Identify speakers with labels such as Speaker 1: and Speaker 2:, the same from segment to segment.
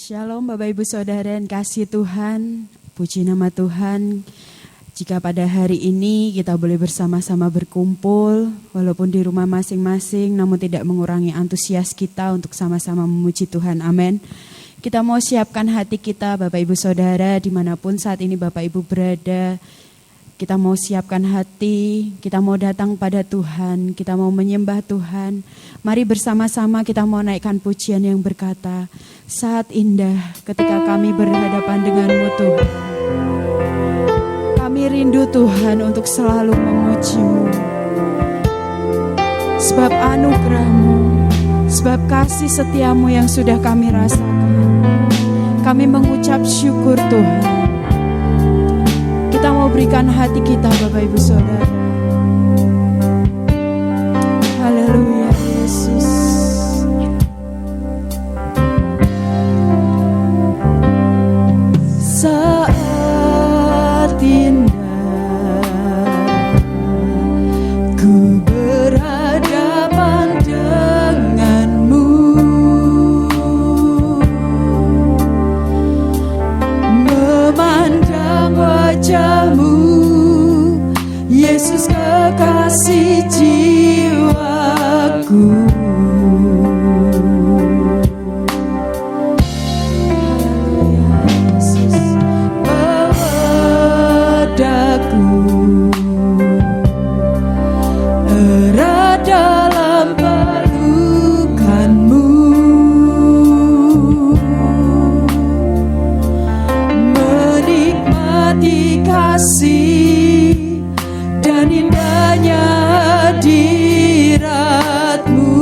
Speaker 1: Shalom Bapak Ibu Saudara dan kasih Tuhan, puji nama Tuhan. Jika pada hari ini kita boleh bersama-sama berkumpul, walaupun di rumah masing-masing, namun tidak mengurangi antusias kita untuk sama-sama memuji Tuhan, amin. Kita mau siapkan hati kita Bapak Ibu Saudara, dimanapun saat ini Bapak Ibu berada. Kita mau siapkan hati, kita mau datang pada Tuhan, kita mau menyembah Tuhan. Mari bersama-sama kita mau naikkan pujian yang berkata, saat indah ketika kami berhadapan denganmu Tuhan. Kami rindu Tuhan untuk selalu memuji-Mu. Sebab anugerah-Mu, sebab kasih setia-Mu yang sudah kami rasakan. Kami mengucap syukur Tuhan. Kita mau berikan hati kita Bapak Ibu Saudara. Haleluya Yesus. Saat indah ku berhadapan denganmu, memandang wajah-Mu, Yesus kekasih jiwaku. Haleluya Yesus, padaku erat dalam pelukan-Mu, menikmati kasih dan indahnya hadirat-Mu.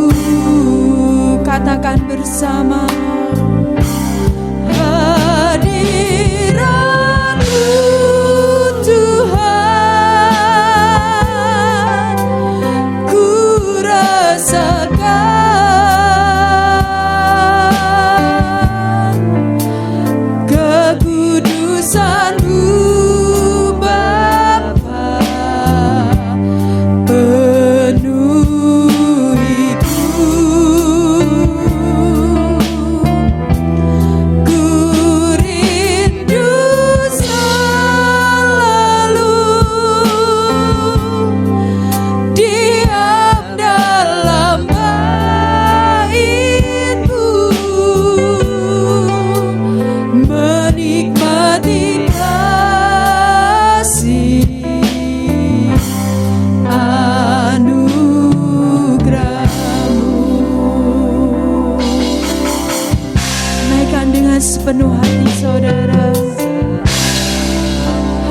Speaker 1: Katakan bersama, hadirat-Mu Tuhan, ku rasakan kekudusan-Mu Bapa, penuhiku. Ku rindu selalu diam dalam bait-Mu, menikmati kasih anugerah-Mu. Naikkan dengan sepenuh hati saudara.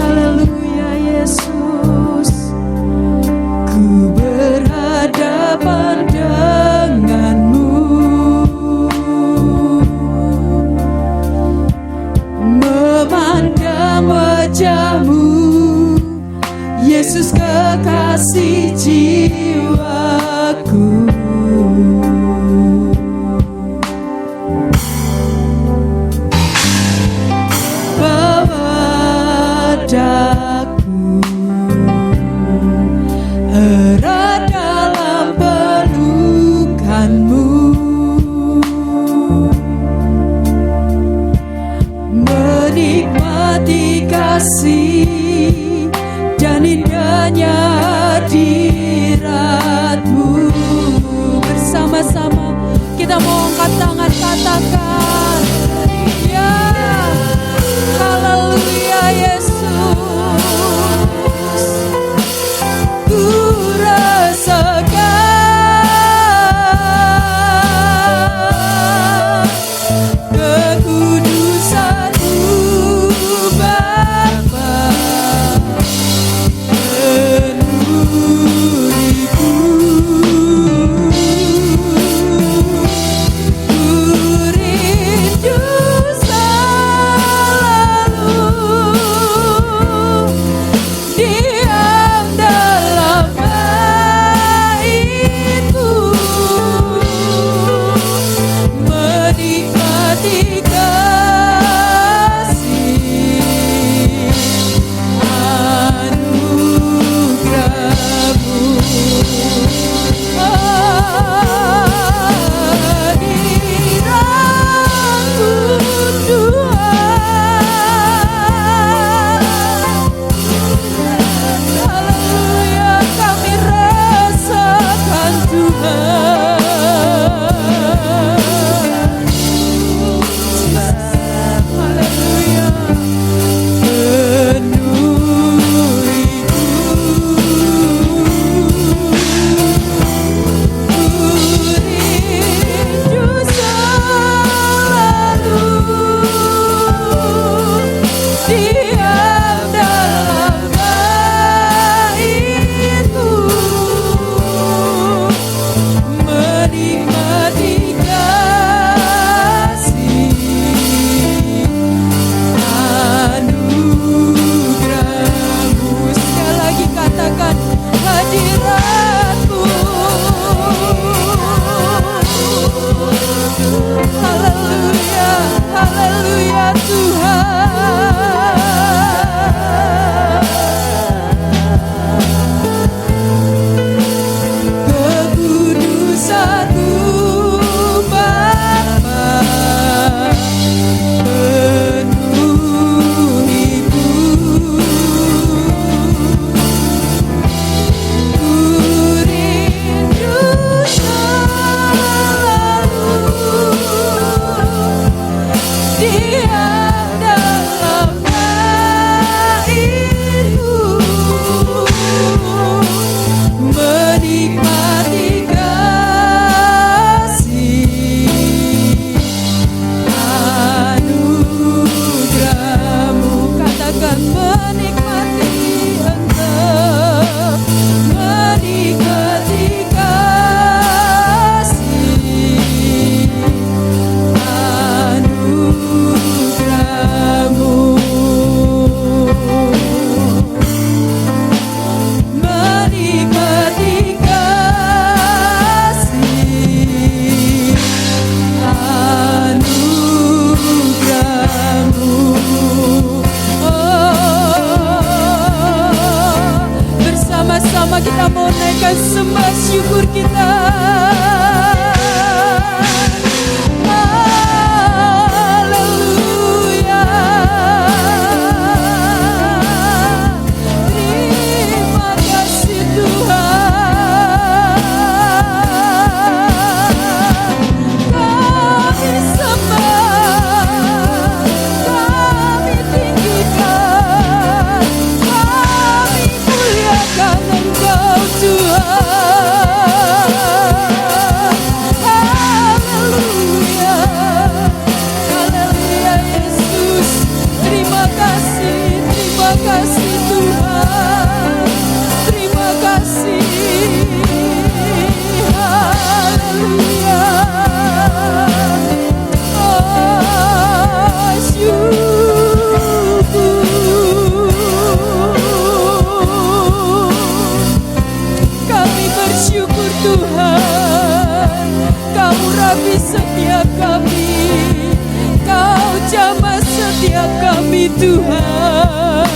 Speaker 1: Haleluya Yesus, ku berhadapan denganmu, memandang wajah-Mu, Yesus kekasih jiwaku. menikmati kasih anugerah-Mu. Sekali lagi katakan hadirat-Mu. Haleluya, haleluya Tuhan. Kekudusan-Mu Bapa penuhiku. Ku rindu selalu diam dalam gairmu, menikmati kasih anugerah-Mu. Katakan menikmati Engkau, menikmati kasih anugerah-Mu. Menikmati kasih anugerah-Mu. Bersama-sama kita mau naikkan sembah syukur kita. Haleluya. Terima kasih Tuhan. Kami sembah, kami tinggikan, kami muliakan Engkau Tuhan. Haleluya, haleluya Yesus. Terima kasih Tuhan. Terima kasih. Haleluya. Oh, syukur. Kami bersyukur Tuhan, Kau rapi setiap kami, Kau jamah setiap kami Tuhan.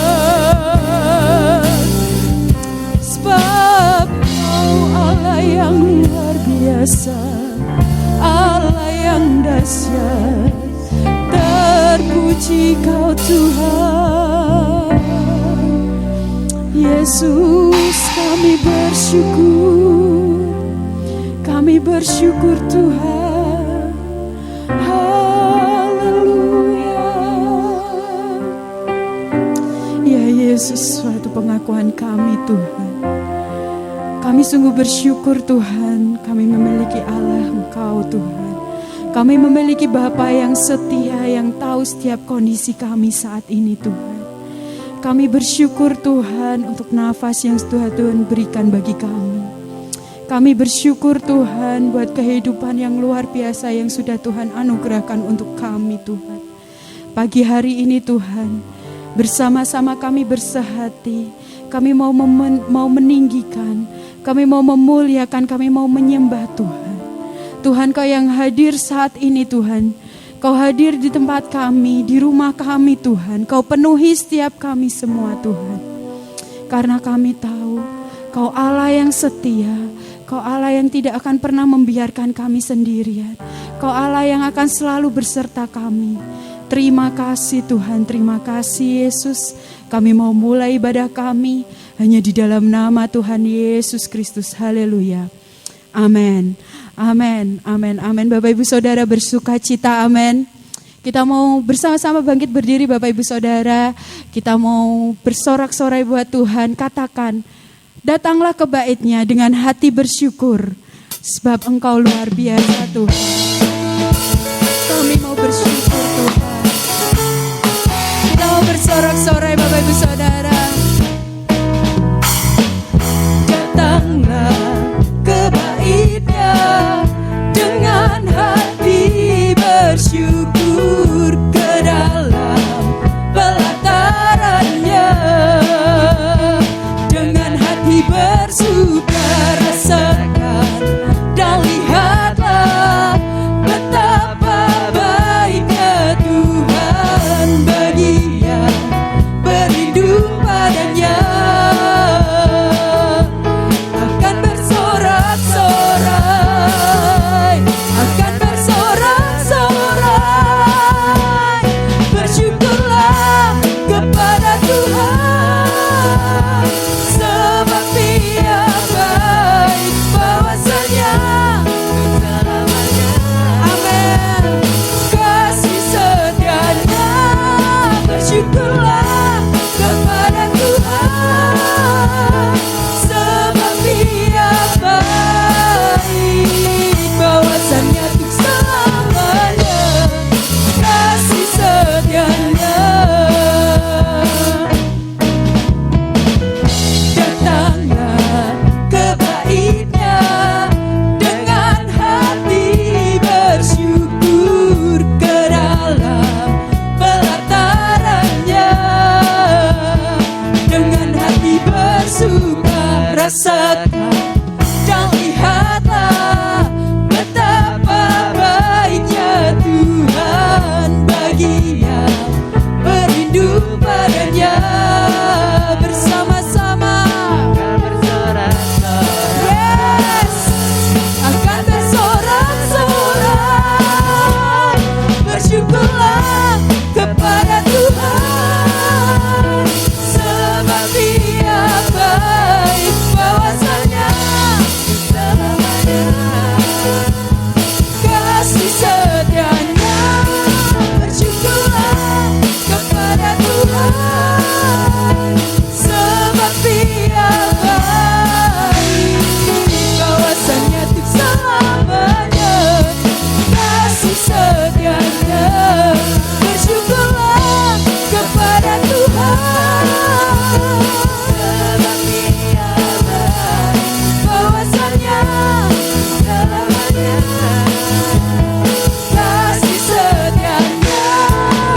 Speaker 1: Sebab Kau Allah yang luar biasa, Allah yang dahsyat, terpuji Kau Tuhan. Yesus, kami bersyukur Tuhan. Haleluya. Ya Yesus, suatu pengakuan kami Tuhan. Kami sungguh bersyukur Tuhan, kami memiliki Allah Engkau Tuhan. Kami memiliki Bapa yang setia, yang tahu setiap kondisi kami saat ini Tuhan. Kami bersyukur Tuhan untuk nafas yang Tuhan berikan bagi kami. Kami bersyukur Tuhan buat kehidupan yang luar biasa yang sudah Tuhan anugerahkan untuk kami Tuhan. Pagi hari ini Tuhan, bersama-sama kami bersehati, kami mau meninggikan, kami mau memuliakan, kami mau menyembah Tuhan. Tuhan Kau yang hadir saat ini Tuhan, Kau hadir di tempat kami, di rumah kami Tuhan. Kau penuhi setiap kami semua Tuhan. Karena kami tahu Kau Allah yang setia, Kau Allah yang tidak akan pernah membiarkan kami sendirian. Kau Allah yang akan selalu berserta kami. Terima kasih Tuhan, terima kasih Yesus. Kami mau mulai ibadah kami hanya di dalam nama Tuhan Yesus Kristus. Haleluya. Amin. Amin, amin, amin. Bapak Ibu Saudara bersuka cita, amin. Kita mau bersama-sama bangkit berdiri Bapak Ibu Saudara. Kita mau bersorak-sorai buat Tuhan. Katakan, datanglah ke bait-Nya dengan hati bersyukur. Sebab Engkau luar biasa Tuhan. Kami mau bersyukur Tuhan. Kita mau bersorak-sorai Bapak Ibu Saudara. Datanglah ke bait-Nya bahwasanya untuk selamanya kasih setianya. Datanglah ke bait-Nya dengan hati bersyukur, ke dalam pelataran-Nya dengan hati bersuka. Rasakan dan lihatlah betapa baiknya Tuhan bagi yang berindu padanya. Bersama-sama yes, akan bersorak-sorak, bersyukurlah kepada Tuhan, sebab Dia baik, bahwasanya selamanya kasih setianya. Bersyukurlah kepada Tuhan, sebab Dia baik, bahwasanya untuk selamanya kasih setianya. Bersyukurlah kepada Tuhan, sebab Dia baik, bahwasanya selamanya kasih setianya.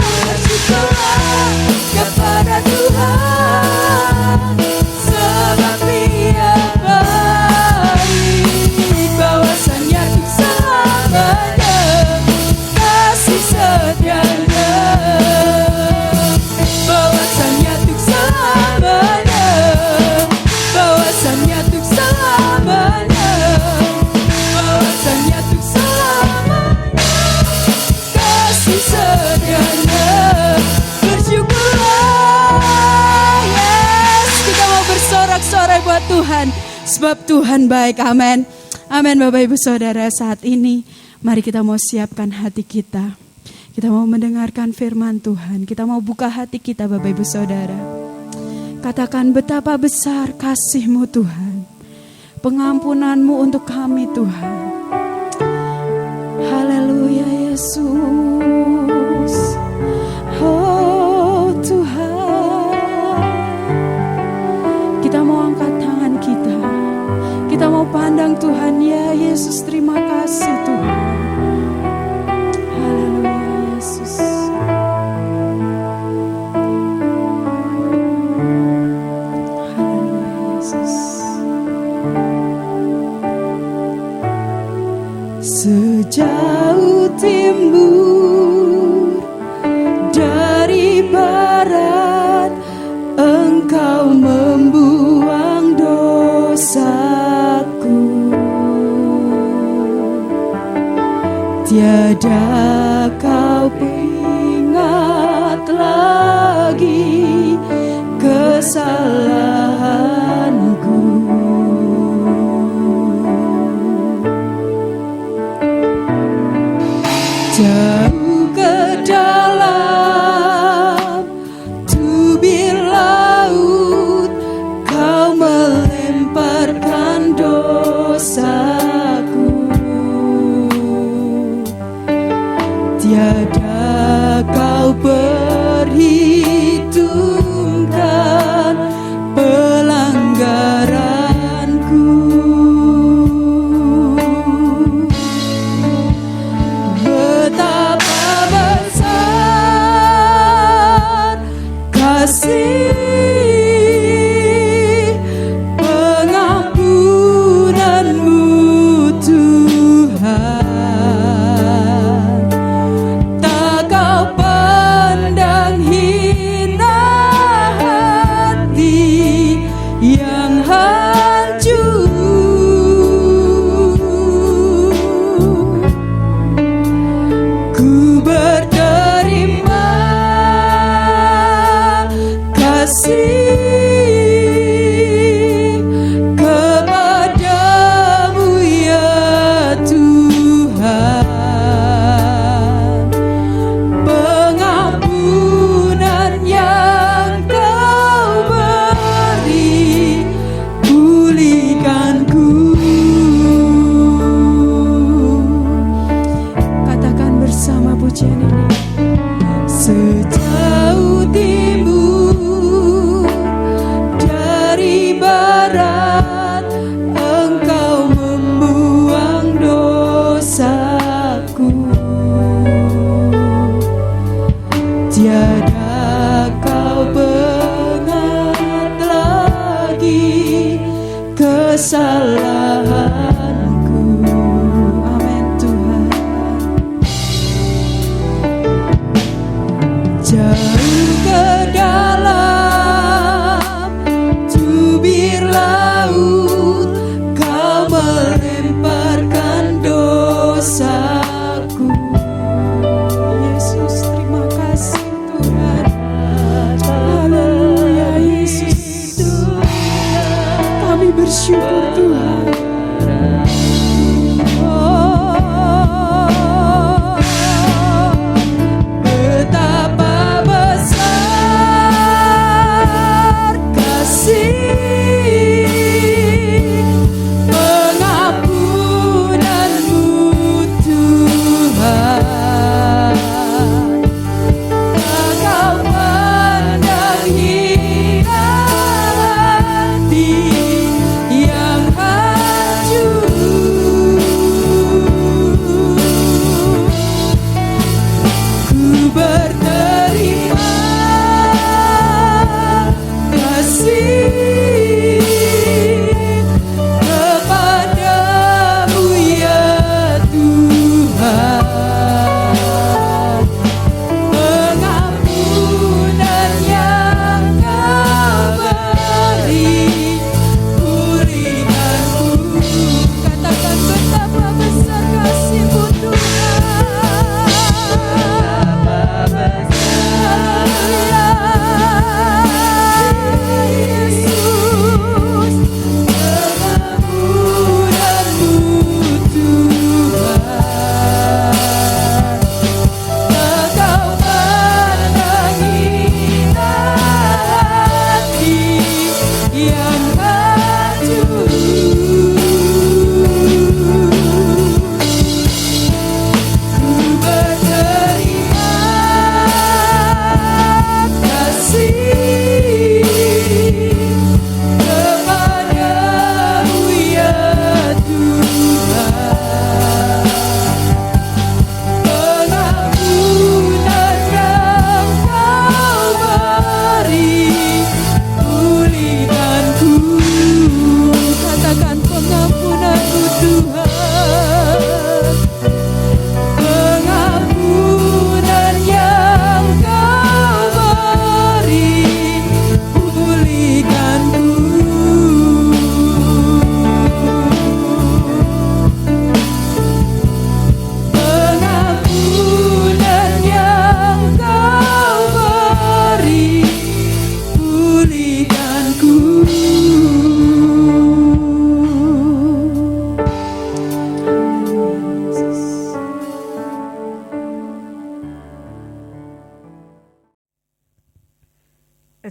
Speaker 1: Bersyukurlah kepada Tuhan, sebab Dia baik, bahwasanya untuk selamanya kasih setianya. Bahwasanya untuk selamanya, bahwasanya untuk selamanya, bahwasanya untuk selamanya kasih setianya. Bersyukurlah, yes, kita mau bersorak-sorai buat Tuhan, sebab Tuhan baik. Amin, amin. Bapak Ibu Saudara, saat ini mari kita mau siapkan hati kita. Kita mau mendengarkan firman Tuhan. Kita mau buka hati kita, Bapak Ibu Saudara. Katakan betapa besar kasih-Mu Tuhan, pengampunan-Mu untuk kami Tuhan. Haleluya Yesus. Oh Tuhan, kita mau angkat tangan kita. Kita mau pandang Tuhan, ya Yesus, terima kasih Tuhan. Haleluya Yesus. Haleluya Yesus. Sejauh timur dari barat, Engkau membuang dosaku. Tiada Kau ingat lagi kesalahanku. Jauh ke dalam tubir laut, Kau melemparkan dosaku. Tiada Kau perhitungkan pelanggaranku. Betapa besar kasih pengampunan-Mu Tuhan. Tak Kau pandang hidup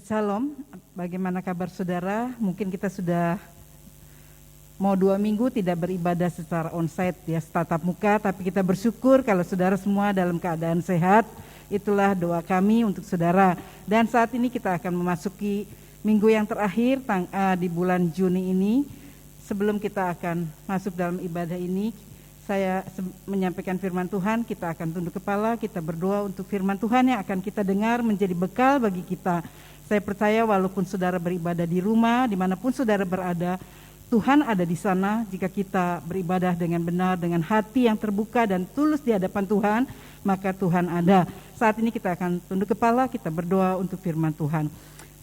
Speaker 2: Shalom, bagaimana kabar saudara? Mungkin kita sudah mau 2 minggu tidak beribadah secara onsite ya, tatap muka, tapi kita bersyukur kalau saudara semua dalam keadaan sehat. Itulah doa kami untuk saudara. Dan saat ini kita akan memasuki minggu yang terakhir di bulan Juni ini. Sebelum kita akan masuk dalam ibadah ini, saya menyampaikan firman Tuhan. Kita akan tunduk kepala, kita berdoa untuk firman Tuhan yang akan kita dengar menjadi bekal bagi kita. Saya percaya walaupun saudara beribadah di rumah, dimanapun saudara berada, Tuhan ada di sana. Jika kita beribadah dengan benar, dengan hati yang terbuka dan tulus di hadapan Tuhan, maka Tuhan ada. Saat ini kita akan tunduk kepala, kita berdoa untuk firman Tuhan.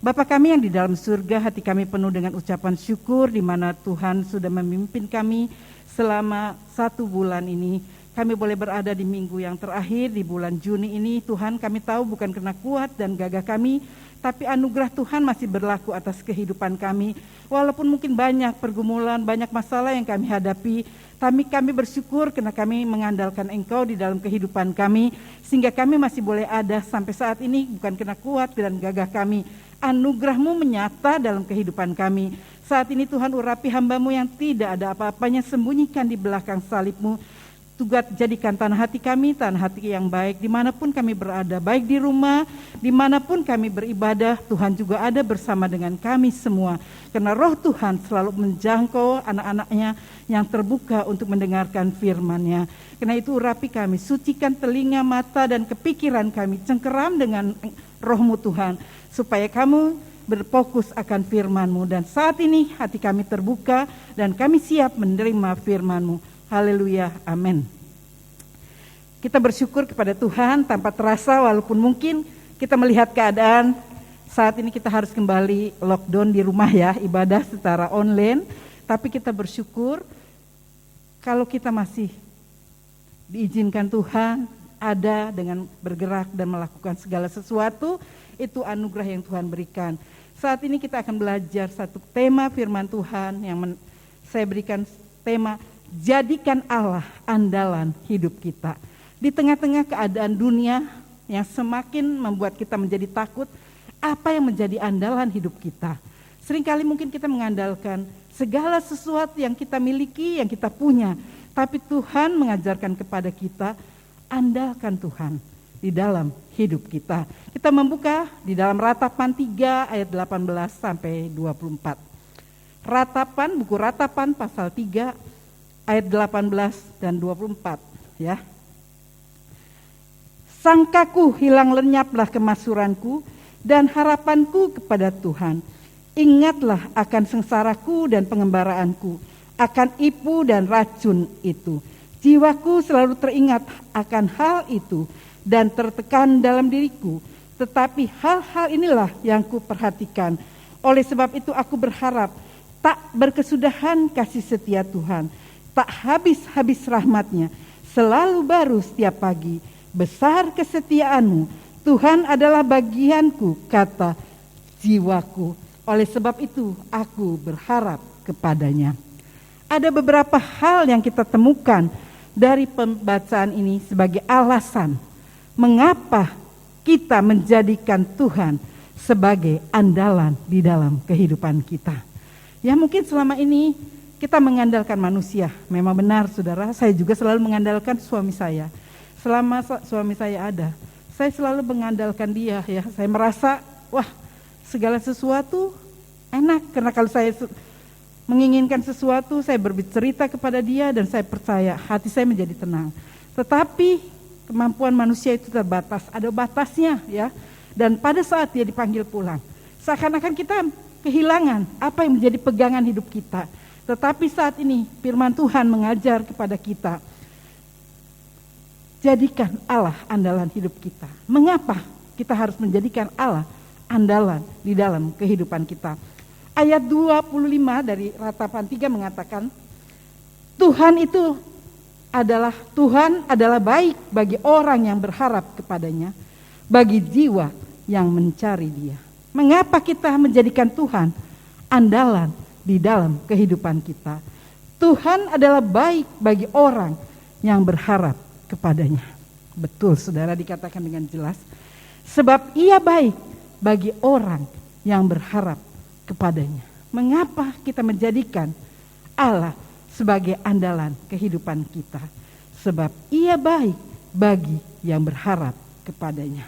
Speaker 2: Bapa kami yang di dalam surga, hati kami penuh dengan ucapan syukur di mana Tuhan sudah memimpin kami selama 1 bulan ini. Kami boleh berada di minggu yang terakhir di bulan Juni ini. Tuhan, kami tahu bukan karena kuat dan gagah kami, tapi anugerah Tuhan masih berlaku atas kehidupan kami. Walaupun mungkin banyak pergumulan, banyak masalah yang kami hadapi, tapi kami bersyukur karena kami mengandalkan Engkau di dalam kehidupan kami, sehingga kami masih boleh ada sampai saat ini bukan karena kuat dan gagah kami. Anugerah-Mu menyata dalam kehidupan kami. Saat ini Tuhan, urapi hamba-Mu yang tidak ada apa-apanya, sembunyikan di belakang salib-Mu. Tugas jadikan tanah hati kami, tanah hati yang baik dimanapun kami berada, baik di rumah, dimanapun kami beribadah, Tuhan juga ada bersama dengan kami semua. Karena roh Tuhan selalu menjangkau anak-anaknya yang terbuka untuk mendengarkan firman-Nya. Karena itu urapi kami, sucikan telinga, mata, dan kepikiran kami, cengkeram dengan roh-Mu Tuhan, supaya kamu berfokus akan firman-Mu. Dan saat ini hati kami terbuka dan kami siap menerima firman-Mu. Haleluya, amin. Kita bersyukur kepada Tuhan tanpa terasa, walaupun mungkin kita melihat keadaan saat ini kita harus kembali lockdown di rumah ya, ibadah secara online. Tapi kita bersyukur kalau kita masih diizinkan Tuhan ada dengan bergerak dan melakukan segala sesuatu, itu anugerah yang Tuhan berikan. Saat ini kita akan belajar satu tema firman Tuhan yang saya berikan tema, jadikan Allah andalan hidup kita. Di tengah-tengah keadaan dunia yang semakin membuat kita menjadi takut, apa yang menjadi andalan hidup kita? Seringkali mungkin kita mengandalkan segala sesuatu yang kita miliki, yang kita punya. Tapi Tuhan mengajarkan kepada kita, andalkan Tuhan di dalam hidup kita. Kita membuka di dalam Ratapan 3 ayat 18 sampai 24. Ratapan, buku Ratapan pasal 3 ayat 18 dan 24 ya. Sangkaku hilang lenyaplah kemasuranku dan harapanku kepada Tuhan. Ingatlah akan sengsaraku dan pengembaraanku, akan ipu dan racun itu. Jiwaku selalu teringat akan hal itu dan tertekan dalam diriku. Tetapi hal-hal inilah yang kuperhatikan. Oleh sebab itu aku berharap tak berkesudahan kasih setia Tuhan. Tak habis-habis rahmat-Nya, selalu baru setiap pagi. Besar kesetiaan-Mu, Tuhan adalah bagianku, kata jiwaku. Oleh sebab itu aku berharap kepada-Nya. Ada beberapa hal yang kita temukan dari pembacaan ini sebagai alasan mengapa kita menjadikan Tuhan sebagai andalan di dalam kehidupan kita. Ya mungkin selama ini kita mengandalkan manusia. Memang benar saudara, saya juga selalu mengandalkan suami saya. Selama suami saya ada, saya selalu mengandalkan dia ya. Saya merasa, wah segala sesuatu enak. Karena kalau saya menginginkan sesuatu, saya bercerita kepada dia dan saya percaya, hati saya menjadi tenang. Tetapi kemampuan manusia itu terbatas, ada batasnya ya. Dan pada saat dia dipanggil pulang, seakan-akan kita kehilangan apa yang menjadi pegangan hidup kita. Tetapi saat ini firman Tuhan mengajar kepada kita, jadikan Allah andalan hidup kita. Mengapa kita harus menjadikan Allah andalan di dalam kehidupan kita? Ayat 25 dari Ratapan 3 mengatakan, Tuhan adalah baik bagi orang yang berharap kepadanya, bagi jiwa yang mencari Dia. Mengapa kita menjadikan Tuhan andalan di dalam kehidupan kita? Tuhan adalah baik bagi orang yang berharap kepadanya. Betul saudara, dikatakan dengan jelas. Sebab Ia baik bagi orang yang berharap kepadanya. Mengapa kita menjadikan Allah sebagai andalan kehidupan kita? Sebab Ia baik bagi yang berharap kepadanya.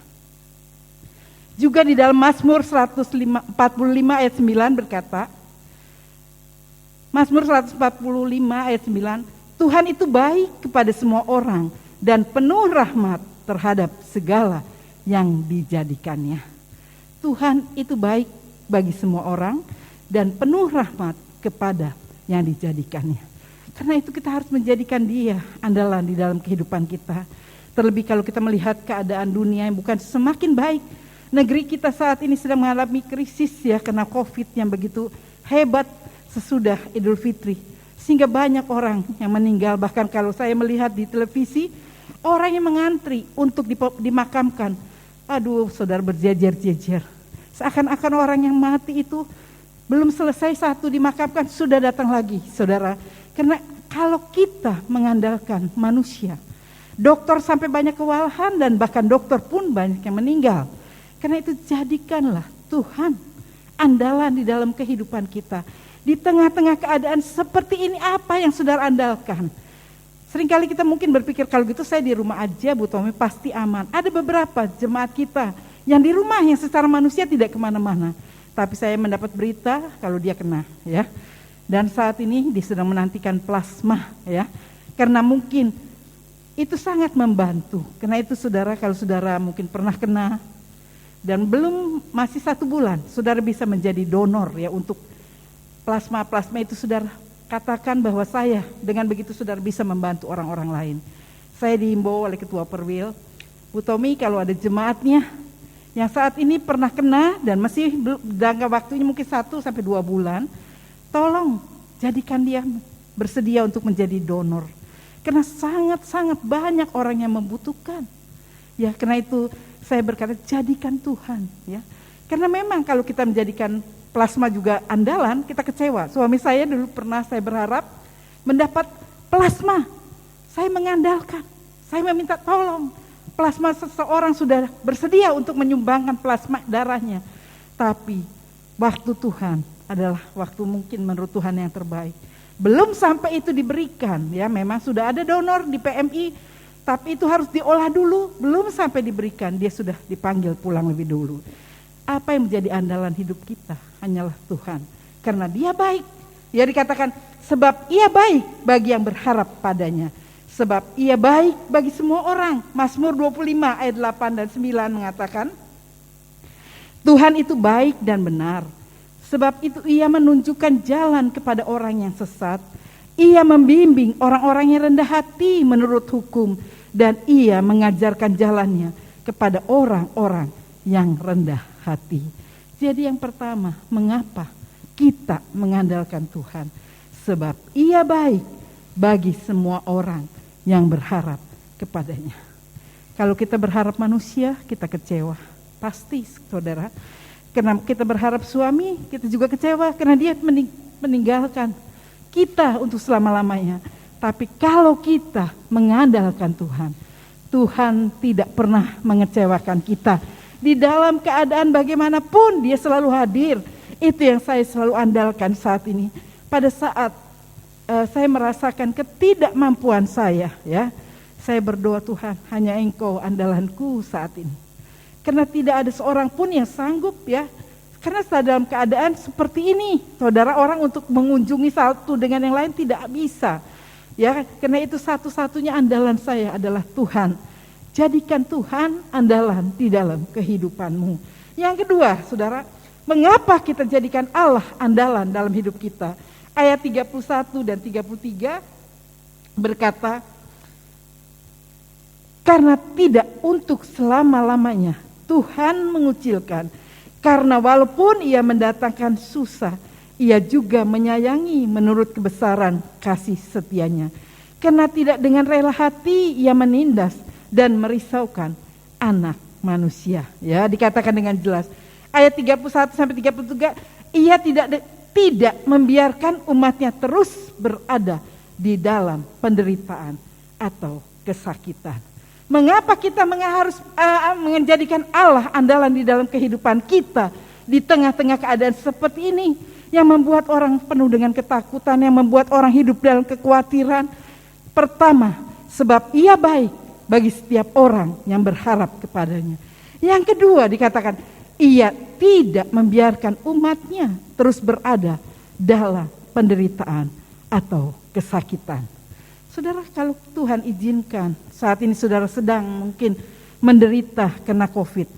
Speaker 2: Juga di dalam Mazmur 145 ayat 9 berkata, Mazmur 145 ayat 9, Tuhan itu baik kepada semua orang dan penuh rahmat terhadap segala yang dijadikannya. Tuhan itu baik bagi semua orang dan penuh rahmat kepada yang dijadikannya. Karena itu kita harus menjadikan Dia andalan di dalam kehidupan kita. Terlebih kalau kita melihat keadaan dunia yang bukan semakin baik. Negeri kita saat ini sedang mengalami krisis ya, karena COVID yang begitu hebat sesudah Idul Fitri. Sehingga banyak orang yang meninggal. Bahkan kalau saya melihat di televisi, orang yang mengantri untuk dimakamkan. Aduh, saudara, berjejer-jejer. Seakan-akan orang yang mati itu belum selesai satu dimakamkan, sudah datang lagi, saudara. Karena kalau kita mengandalkan manusia, dokter sampai banyak kewalahan dan bahkan dokter pun banyak yang meninggal. Karena itu jadikanlah Tuhan andalan di dalam kehidupan kita. Di tengah-tengah keadaan seperti ini, apa yang saudara andalkan? Seringkali kita mungkin berpikir, kalau gitu saya di rumah aja, Bu Tommy, pasti aman. Ada beberapa jemaat kita yang di rumah yang secara manusia tidak kemana-mana. Tapi saya mendapat berita kalau dia kena, ya. Dan saat ini dia sedang menantikan plasma, ya. Karena mungkin itu sangat membantu. Karena itu saudara, kalau saudara mungkin pernah kena dan belum masih 1 bulan, saudara bisa menjadi donor ya untuk plasma itu. Saudara katakan bahwa saya dengan begitu saudara bisa membantu orang-orang lain. Saya dihimbau oleh Ketua Perwil, Bu Tommy, kalau ada jemaatnya yang saat ini pernah kena dan masih jangka waktunya mungkin 1 sampai 2 bulan, tolong jadikan dia bersedia untuk menjadi donor. Karena sangat-sangat banyak orang yang membutuhkan. Ya, karena itu saya berkata jadikan Tuhan, ya. Karena memang kalau kita menjadikan plasma juga andalan, kita kecewa. Suami saya dulu pernah, saya berharap mendapat plasma. Saya mengandalkan, saya meminta tolong. Plasma seseorang sudah bersedia untuk menyumbangkan plasma darahnya. Tapi waktu Tuhan adalah waktu mungkin menurut Tuhan yang terbaik. Belum sampai itu diberikan, ya, memang sudah ada donor di PMI, tapi itu harus diolah dulu, belum sampai diberikan, dia sudah dipanggil pulang lebih dulu. Apa yang menjadi andalan hidup kita? Hanyalah Tuhan. Karena Dia baik. Ya, dikatakan sebab Ia baik bagi yang berharap padanya. Sebab Ia baik bagi semua orang. Mazmur 25 ayat 8 dan 9 mengatakan, Tuhan itu baik dan benar. Sebab itu Ia menunjukkan jalan kepada orang yang sesat. Ia membimbing orang-orang yang rendah hati menurut hukum. Dan Ia mengajarkan jalannya kepada orang-orang yang rendah hati. Jadi yang pertama, mengapa kita mengandalkan Tuhan? Sebab Ia baik bagi semua orang yang berharap kepadanya. Kalau kita berharap manusia, kita kecewa. Pasti, saudara. Karena kita berharap suami, kita juga kecewa karena dia meninggalkan kita untuk selama-lamanya. Tapi kalau kita mengandalkan Tuhan, Tuhan tidak pernah mengecewakan kita. Di dalam keadaan bagaimanapun Dia selalu hadir. Itu yang saya selalu andalkan saat ini. Pada saat saya merasakan ketidakmampuan saya, ya, saya berdoa, Tuhan, hanya Engkau andalanku saat ini. Karena tidak ada seorang pun yang sanggup, ya. Karena dalam keadaan seperti ini, saudara, orang untuk mengunjungi satu dengan yang lain tidak bisa. Ya, karena itu satu-satunya andalan saya adalah Tuhan. Jadikan Tuhan andalan di dalam kehidupanmu. Yang kedua, saudara, mengapa kita jadikan Allah andalan dalam hidup kita? Ayat 31 dan 33 berkata, karena tidak untuk selama-lamanya Tuhan mengucilkan, karena walaupun Ia mendatangkan susah, Ia juga menyayangi menurut kebesaran kasih setianya. Karena tidak dengan rela hati Ia menindas dan merisaukan anak manusia. Ya, dikatakan dengan jelas. Ayat 31 sampai 33, Ia tidak membiarkan umatnya terus berada di dalam penderitaan atau kesakitan. Mengapa kita harus menjadikan Allah andalan di dalam kehidupan kita? di tengah-tengah keadaan seperti ini yang membuat orang penuh dengan ketakutan, yang membuat orang hidup dalam kekhawatiran. Pertama, sebab ia baik bagi setiap orang yang berharap kepadanya. Yang kedua dikatakan, ia tidak membiarkan umatnya terus berada dalam penderitaan atau kesakitan. Saudara, kalau Tuhan izinkan saat ini saudara sedang mungkin menderita kena COVID,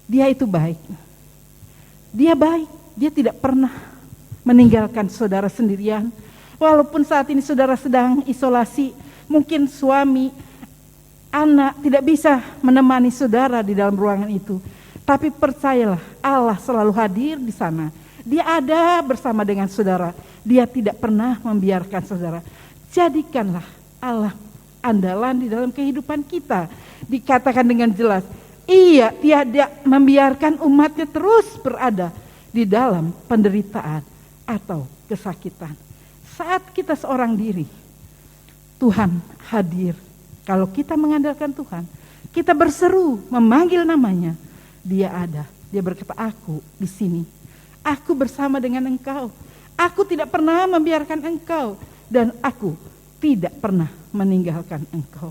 Speaker 2: Dia itu baik. Dia baik, Dia tidak pernah meninggalkan saudara sendirian. Walaupun saat ini saudara sedang isolasi, mungkin suami, anak tidak bisa menemani saudara di dalam ruangan itu. Tapi percayalah, Allah selalu hadir di sana. Dia ada bersama dengan saudara. Dia tidak pernah membiarkan saudara. Jadikanlah Allah andalan di dalam kehidupan kita. Dikatakan dengan jelas, ia tidak membiarkan umatnya terus berada di dalam penderitaan atau kesakitan. Saat kita seorang diri, Tuhan hadir. Kalau kita mengandalkan Tuhan, kita berseru, memanggil namanya, Dia ada. Dia berkata, aku di sini. Aku bersama dengan engkau. Aku tidak pernah membiarkan engkau. Dan aku tidak pernah meninggalkan engkau.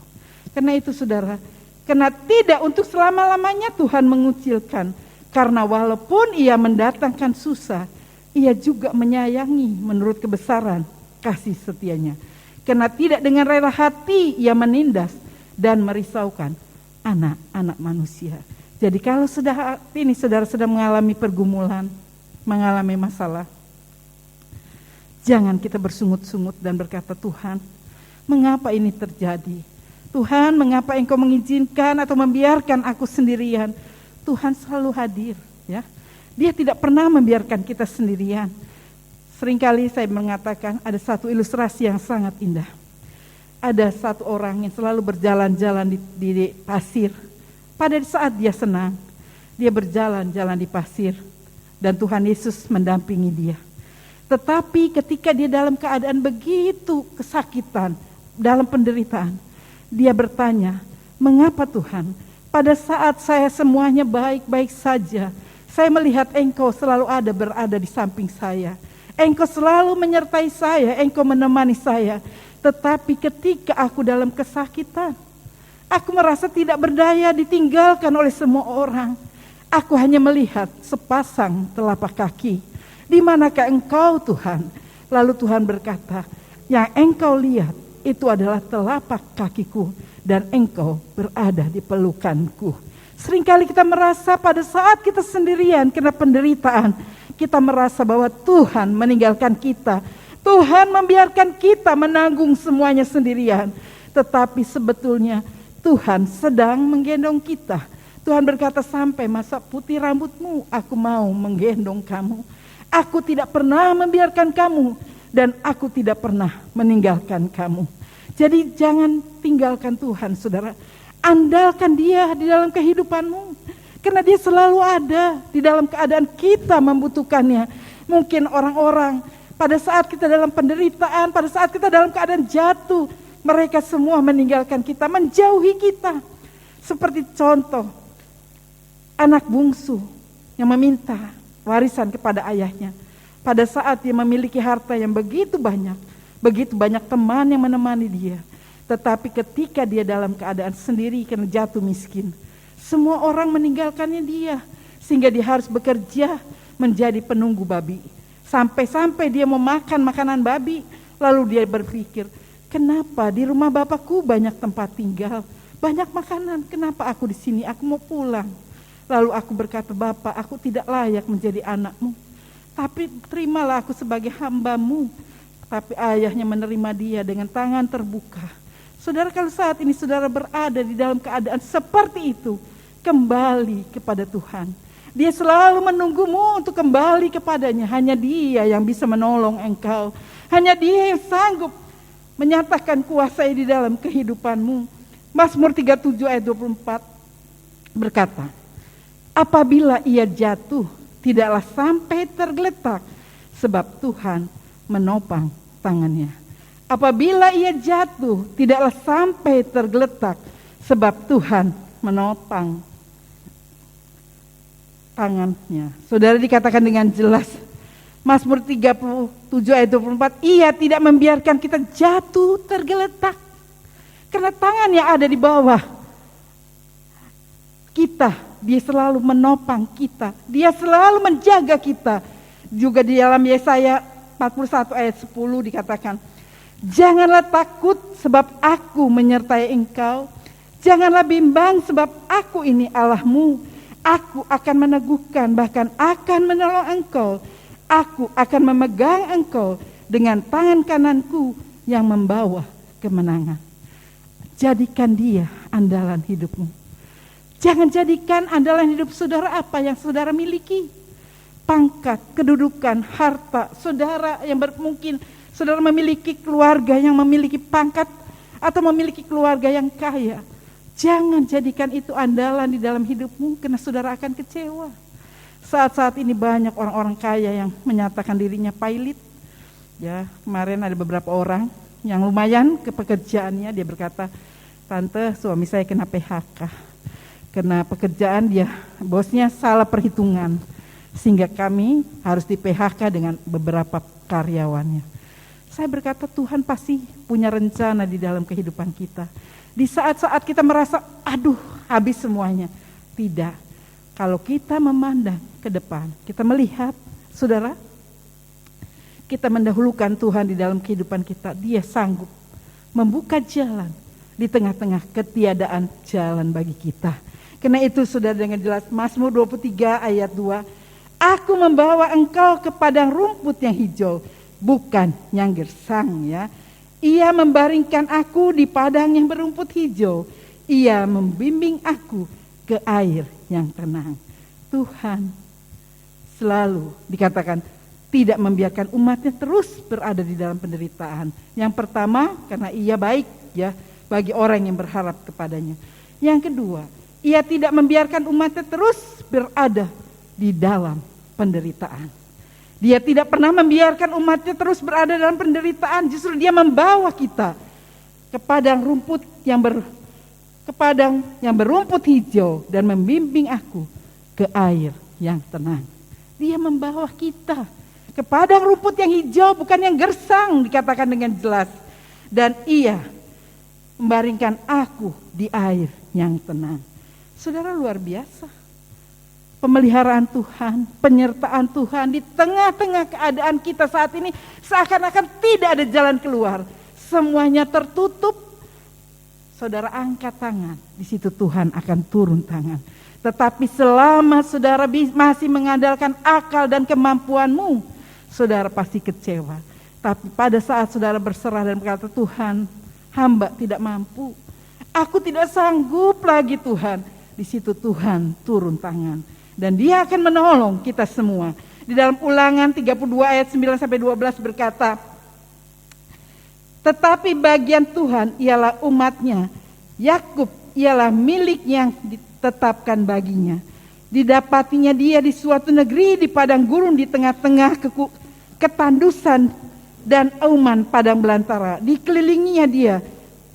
Speaker 2: Karena itu saudara, karena tidak untuk selama-lamanya Tuhan mengucilkan. Karena walaupun ia mendatangkan susah, ia juga menyayangi menurut kebesaran kasih setianya. Karena tidak dengan rela hati ia menindas dan merisaukan anak-anak manusia. Jadi kalau sudah ini saudara sedang mengalami pergumulan, mengalami masalah, jangan kita bersungut-sungut dan berkata, Tuhan, mengapa ini terjadi? Tuhan, mengapa Engkau mengizinkan atau membiarkan aku sendirian? Tuhan selalu hadir, ya. Dia tidak pernah membiarkan kita sendirian. Seringkali saya mengatakan ada satu ilustrasi yang sangat indah. Ada satu orang yang selalu berjalan-jalan di pasir. Pada saat dia senang, dia berjalan-jalan di pasir dan Tuhan Yesus mendampingi dia. Tetapi ketika dia dalam keadaan begitu kesakitan, dalam penderitaan, dia bertanya, mengapa Tuhan? Pada saat saya semuanya baik-baik saja, saya melihat Engkau selalu berada di samping saya. Engkau selalu menyertai saya, Engkau menemani saya. Tetapi ketika aku dalam kesakitan, aku merasa tidak berdaya, ditinggalkan oleh semua orang. Aku hanya melihat sepasang telapak kaki. Di manakah Engkau Tuhan? Lalu Tuhan berkata, yang Engkau lihat itu adalah telapak kakiku dan Engkau berada di pelukanku. Seringkali kita merasa pada saat kita sendirian kena penderitaan, kita merasa bahwa Tuhan meninggalkan kita. Tuhan membiarkan kita menanggung semuanya sendirian. Tetapi sebetulnya Tuhan sedang menggendong kita. Tuhan berkata, sampai masa putih rambutmu, aku mau menggendong kamu. Aku tidak pernah membiarkan kamu dan aku tidak pernah meninggalkan kamu. Jadi jangan tinggalkan Tuhan, saudara. Andalkan Dia di dalam kehidupanmu. Karena Dia selalu ada di dalam keadaan kita membutuhkannya. Mungkin orang-orang pada saat kita dalam penderitaan, pada saat kita dalam keadaan jatuh, mereka semua meninggalkan kita, menjauhi kita. Seperti contoh, anak bungsu yang meminta warisan kepada ayahnya. Pada saat dia memiliki harta yang begitu banyak teman yang menemani dia. Tetapi ketika dia dalam keadaan sendiri karena jatuh miskin, semua orang meninggalkannya dia. Sehingga dia harus bekerja menjadi penunggu babi. Sampai-sampai dia mau makan makanan babi. Lalu dia berpikir, kenapa di rumah bapakku banyak tempat tinggal, banyak makanan, kenapa aku di sini, aku mau pulang. Lalu aku berkata, Bapak, aku tidak layak menjadi anakmu, tapi terimalah aku sebagai hambamu. Tapi ayahnya menerima dia dengan tangan terbuka. Saudara, kalau saat ini saudara berada di dalam keadaan seperti itu, kembali kepada Tuhan. Dia selalu menunggumu untuk kembali kepadanya. Hanya Dia yang bisa menolong engkau. Hanya Dia yang sanggup menyatakan kuasa di dalam kehidupanmu. Mazmur 37 ayat 24 berkata, apabila ia jatuh, tidaklah sampai tergeletak, sebab Tuhan menopang tangannya. Apabila ia jatuh, tidaklah sampai tergeletak, sebab Tuhan menopang tangannya. Saudara, dikatakan dengan jelas, Mazmur 37 ayat 24, Ia tidak membiarkan kita jatuh tergeletak. Karena tangan yang ada di bawah kita, Dia selalu menopang kita, Dia selalu menjaga kita. Juga di dalam Yesaya 41 ayat 10 dikatakan, janganlah takut sebab aku menyertai engkau, janganlah bimbang sebab aku ini Allahmu. Aku akan meneguhkan, bahkan akan menolong engkau. Aku akan memegang engkau dengan tangan kananku yang membawa kemenangan. Jadikan Dia andalan hidupmu. Jangan jadikan andalan hidup saudara apa yang saudara miliki. Pangkat, kedudukan, harta, saudara yang mungkin saudara memiliki keluarga yang memiliki pangkat atau memiliki keluarga yang kaya. Jangan jadikan itu andalan di dalam hidupmu, karena saudara akan kecewa. Saat-saat ini banyak orang-orang kaya yang menyatakan dirinya pilot. Ya, kemarin ada beberapa orang yang lumayan ke pekerjaannya, dia berkata, tante, suami saya kena PHK. Kena pekerjaan, dia bosnya salah perhitungan, sehingga kami harus di PHK dengan beberapa karyawannya. Saya berkata, Tuhan pasti punya rencana di dalam kehidupan kita. Di saat-saat kita merasa, aduh habis semuanya. Tidak. Kalau kita memandang ke depan, kita melihat, saudara, kita mendahulukan Tuhan di dalam kehidupan kita. Dia sanggup membuka jalan di tengah-tengah ketiadaan jalan bagi kita. Karena itu sudah dengan jelas, Mazmur 23 ayat 2, aku membawa engkau ke padang rumput yang hijau, bukan yang gersang, ya. Ia membaringkan aku di padang yang berumput hijau. Ia membimbing aku ke air yang tenang. Tuhan selalu dikatakan tidak membiarkan umatnya terus berada di dalam penderitaan. Yang pertama, karena Ia baik, ya, bagi orang yang berharap kepadanya. Yang kedua, Ia tidak membiarkan umatnya terus berada di dalam penderitaan. Dia tidak pernah membiarkan umatnya terus berada dalam penderitaan. Justru Dia membawa kita ke padang rumput yang berumput hijau dan membimbing aku ke air yang tenang. Dia membawa kita ke padang rumput yang hijau, bukan yang gersang, dikatakan dengan jelas. Dan Ia membaringkan aku di air yang tenang. Saudara, luar biasa. Pemeliharaan Tuhan, penyertaan Tuhan di tengah-tengah keadaan kita saat ini seakan-akan tidak ada jalan keluar. Semuanya tertutup. Saudara angkat tangan, di situ Tuhan akan turun tangan. Tetapi selama saudara masih mengandalkan akal dan kemampuanmu, saudara pasti kecewa. Tapi pada saat saudara berserah dan berkata, Tuhan, hamba tidak mampu. Aku tidak sanggup lagi Tuhan. Di situ Tuhan turun tangan. Dan Dia akan menolong kita semua. Di dalam Ulangan 32 ayat 9-12 berkata, tetapi bagian Tuhan ialah umatnya, Yakub ialah milik yang ditetapkan baginya. Didapatinya dia di suatu negeri di padang gurun di tengah-tengah ketandusan dan auman padang belantara. Dikelilinginya dia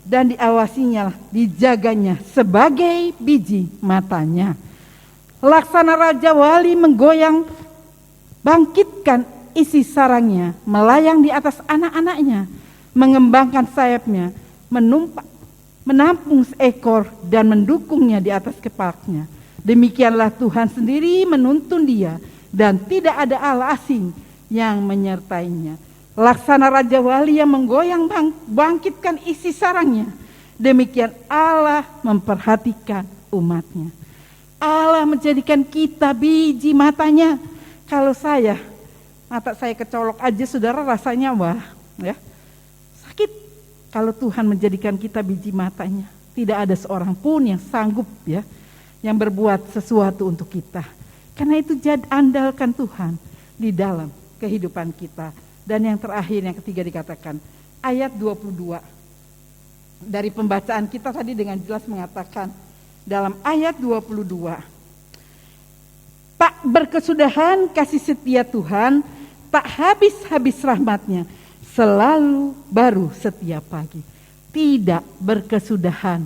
Speaker 2: dan diawasinya, dijaganya sebagai biji matanya. Laksana Raja Wali menggoyang, bangkitkan isi sarangnya, melayang di atas anak-anaknya, mengembangkan sayapnya, menampung seekor dan mendukungnya di atas kepalanya. Demikianlah Tuhan sendiri menuntun dia, dan tidak ada Allah asing yang menyertainya. Laksana Raja Wali yang menggoyang, bangkitkan isi sarangnya. Demikian Allah memperhatikan umatnya. Allah menjadikan kita biji matanya. Kalau mata saya kecolok aja, saudara, rasanya wah, ya, sakit. Kalau Tuhan menjadikan kita biji matanya, tidak ada seorang pun yang sanggup, ya, yang berbuat sesuatu untuk kita. Karena itu andalkan Tuhan di dalam kehidupan kita. Dan yang terakhir, yang ketiga dikatakan, ayat 22. Dari pembacaan kita tadi dengan jelas mengatakan, dalam ayat 22, tak berkesudahan kasih setia Tuhan, tak habis-habis rahmatnya, selalu baru setiap pagi. Tidak berkesudahan